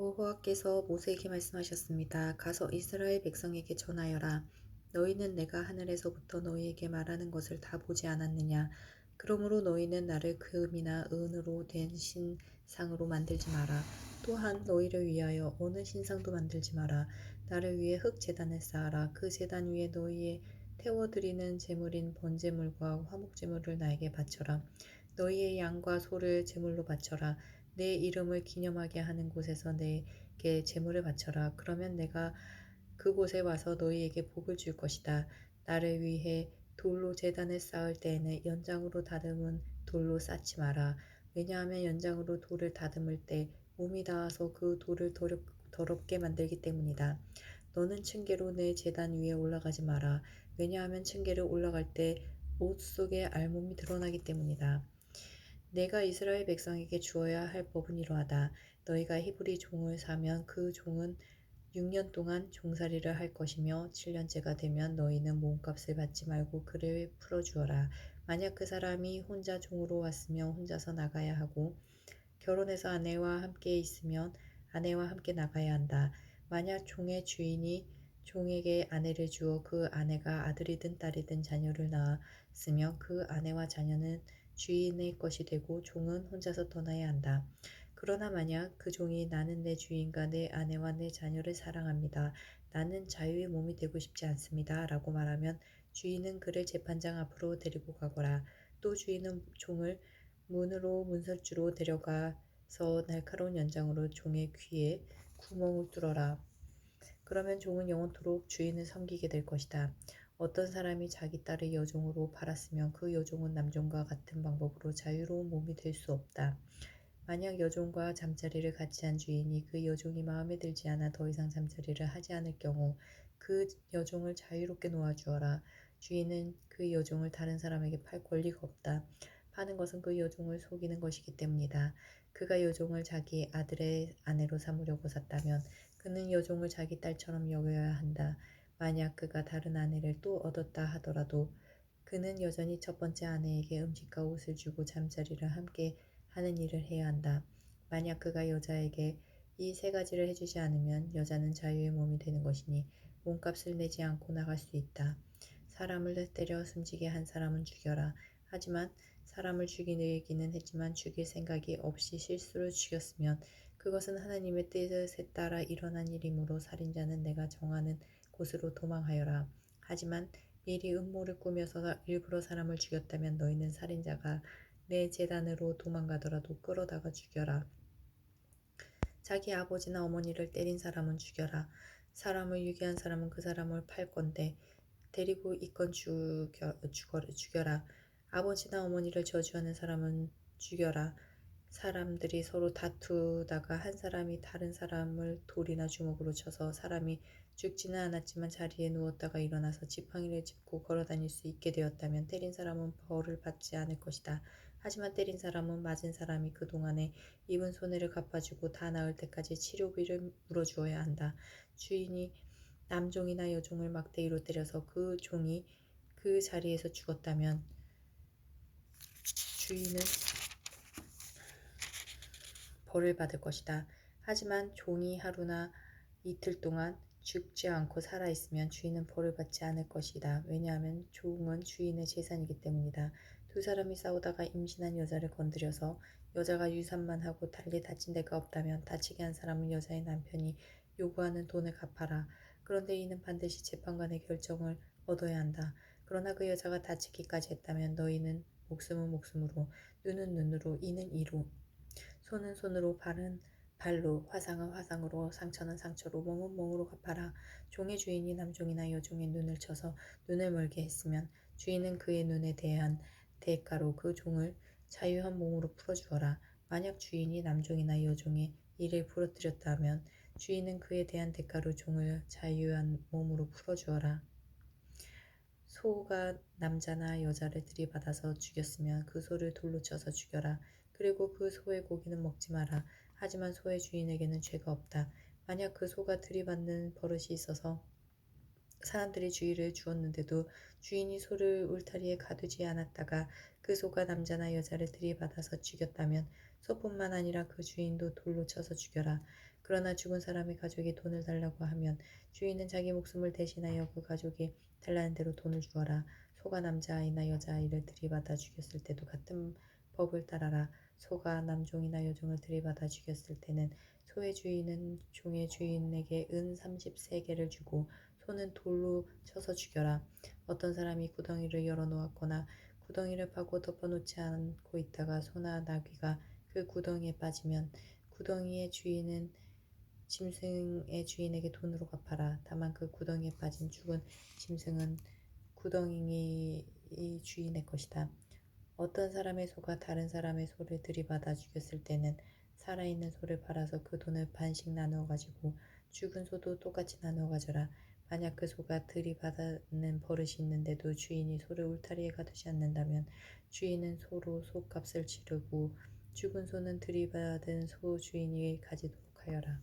여호와께서 모세에게 말씀하셨습니다. 가서 이스라엘 백성에게 전하여라. 너희는 내가 하늘에서부터 너희에게 말하는 것을 다 보지 않았느냐? 그러므로 너희는 나를 금이나 은으로 된 신상으로 만들지 마라. 또한 너희를 위하여 어느 신상도 만들지 마라. 나를 위해 흙 제단을 쌓아라. 그 제단 위에 너희의 태워드리는 제물인 번제물과 화목제물을 나에게 바쳐라. 너희의 양과 소를 제물로 바쳐라. 내 이름을 기념하게 하는 곳에서 내게 제물을 바쳐라. 그러면 내가 그곳에 와서 너희에게 복을 줄 것이다. 나를 위해 돌로 제단을 쌓을 때에는 연장으로 다듬은 돌로 쌓지 마라. 왜냐하면 연장으로 돌을 다듬을 때 몸이 닿아서 그 돌을 더럽게 만들기 때문이다. 너는 층계로 내 제단 위에 올라가지 마라. 왜냐하면 층계를 올라갈 때 옷 속에 알몸이 드러나기 때문이다. 내가 이스라엘 백성에게 주어야 할 법은 이러하다. 너희가 히브리 종을 사면 그 종은 6년 동안 종살이를 할 것이며 7년째가 되면 너희는 몸값을 받지 말고 그를 풀어주어라. 만약 그 사람이 혼자 종으로 왔으면 혼자서 나가야 하고 결혼해서 아내와 함께 있으면 아내와 함께 나가야 한다. 만약 종의 주인이 종에게 아내를 주어 그 아내가 아들이든 딸이든 자녀를 낳았으면 그 아내와 자녀는 주인의 것이 되고 종은 혼자서 떠나야 한다. 그러나 만약 그 종이 나는 내 주인과 내 아내와 내 자녀를 사랑합니다. 나는 자유의 몸이 되고 싶지 않습니다. 라고 말하면 주인은 그를 재판장 앞으로 데리고 가거라. 또 주인은 종을 문으로 문설주로 데려가서 날카로운 연장으로 종의 귀에 구멍을 뚫어라. 그러면 종은 영원토록 주인을 섬기게 될 것이다. 어떤 사람이 자기 딸을 여종으로 팔았으면 그 여종은 남종과 같은 방법으로 자유로운 몸이 될 수 없다. 만약 여종과 잠자리를 같이 한 주인이 그 여종이 마음에 들지 않아 더 이상 잠자리를 하지 않을 경우 그 여종을 자유롭게 놓아주어라. 주인은 그 여종을 다른 사람에게 팔 권리가 없다. 파는 것은 그 여종을 속이는 것이기 때문이다. 그가 여종을 자기 아들의 아내로 삼으려고 샀다면 그는 여종을 자기 딸처럼 여겨야 한다. 만약 그가 다른 아내를 또 얻었다 하더라도 그는 여전히 첫 번째 아내에게 음식과 옷을 주고 잠자리를 함께 하는 일을 해야 한다. 만약 그가 여자에게 이 세 가지를 해주지 않으면 여자는 자유의 몸이 되는 것이니 몸값을 내지 않고 나갈 수 있다. 사람을 때려 숨지게 한 사람은 죽여라. 하지만 사람을 죽이기는 했지만 죽일 생각이 없이 실수로 죽였으면 그것은 하나님의 뜻에 따라 일어난 일이므로 살인자는 내가 정하는 곳으로 도망하여라. 하지만 미리 음모를 꾸며서 일부러 사람을 죽였다면 너희는 살인자가 내 제단으로 도망가더라도 끌어다가 죽여라. 자기 아버지나 어머니를 때린 사람은 죽여라. 사람을 유기한 사람은 그 사람을 팔 건데 데리고 있건 죽여라. 아버지나 어머니를 저주하는 사람은 죽여라. 사람들이 서로 다투다가 한 사람이 다른 사람을 돌이나 주먹으로 쳐서 사람이 죽지는 않았지만 자리에 누웠다가 일어나서 지팡이를 짚고 걸어다닐 수 있게 되었다면 때린 사람은 벌을 받지 않을 것이다. 하지만 때린 사람은 맞은 사람이 그동안에 입은 손해를 갚아주고 다 나을 때까지 치료비를 물어주어야 한다. 주인이 남종이나 여종을 막대기로 때려서 그 종이 그 자리에서 죽었다면 주인은 벌을 받을 것이다. 하지만 종이 하루나 이틀 동안 죽지 않고 살아있으면 주인은 벌을 받지 않을 것이다. 왜냐하면 종은 주인의 재산이기 때문이다. 두 사람이 싸우다가 임신한 여자를 건드려서 여자가 유산만 하고 달리 다친 데가 없다면 다치게 한 사람은 여자의 남편이 요구하는 돈을 갚아라. 그런데 이는 반드시 재판관의 결정을 얻어야 한다. 그러나 그 여자가 다치기까지 했다면 너희는 목숨은 목숨으로, 눈은 눈으로, 이는 이로, 손은 손으로, 발은 발로, 화상은 화상으로, 상처는 상처로, 몸은 몸으로 갚아라. 종의 주인이 남종이나 여종의 눈을 쳐서 눈을 멀게 했으면 주인은 그의 눈에 대한 대가로 그 종을 자유한 몸으로 풀어주어라. 만약 주인이 남종이나 여종의 이를 부러뜨렸다면 주인은 그에 대한 대가로 종을 자유한 몸으로 풀어주어라. 소가 남자나 여자를 들이받아서 죽였으면 그 소를 돌로 쳐서 죽여라. 그리고 그 소의 고기는 먹지 마라. 하지만 소의 주인에게는 죄가 없다. 만약 그 소가 들이받는 버릇이 있어서 사람들이 주의를 주었는데도 주인이 소를 울타리에 가두지 않았다가 그 소가 남자나 여자를 들이받아서 죽였다면 소뿐만 아니라 그 주인도 돌로 쳐서 죽여라. 그러나 죽은 사람의 가족이 돈을 달라고 하면 주인은 자기 목숨을 대신하여 그 가족이 달라는 대로 돈을 주어라. 소가 남자아이나 여자아이를 들이받아 죽였을 때도 같은 법을 따라라. 소가 남종이나 여종을 들이받아 죽였을 때는 소의 주인은 종의 주인에게 은 30세겔을 주고 소는 돌로 쳐서 죽여라. 어떤 사람이 구덩이를 열어놓았거나 구덩이를 파고 덮어놓지 않고 있다가 소나 나귀가 그 구덩이에 빠지면 구덩이의 주인은 짐승의 주인에게 돈으로 갚아라. 다만 그 구덩이에 빠진 죽은 짐승은 구덩이 주인의 것이다. 어떤 사람의 소가 다른 사람의 소를 들이받아 죽였을 때는 살아있는 소를 팔아서 그 돈을 반씩 나누어 가지고 죽은 소도 똑같이 나누어 가져라. 만약 그 소가 들이받는 버릇이 있는데도 주인이 소를 울타리에 가두지 않는다면 주인은 소로 소값을 치르고 죽은 소는 들이받은 소 주인이 가지도록 하여라.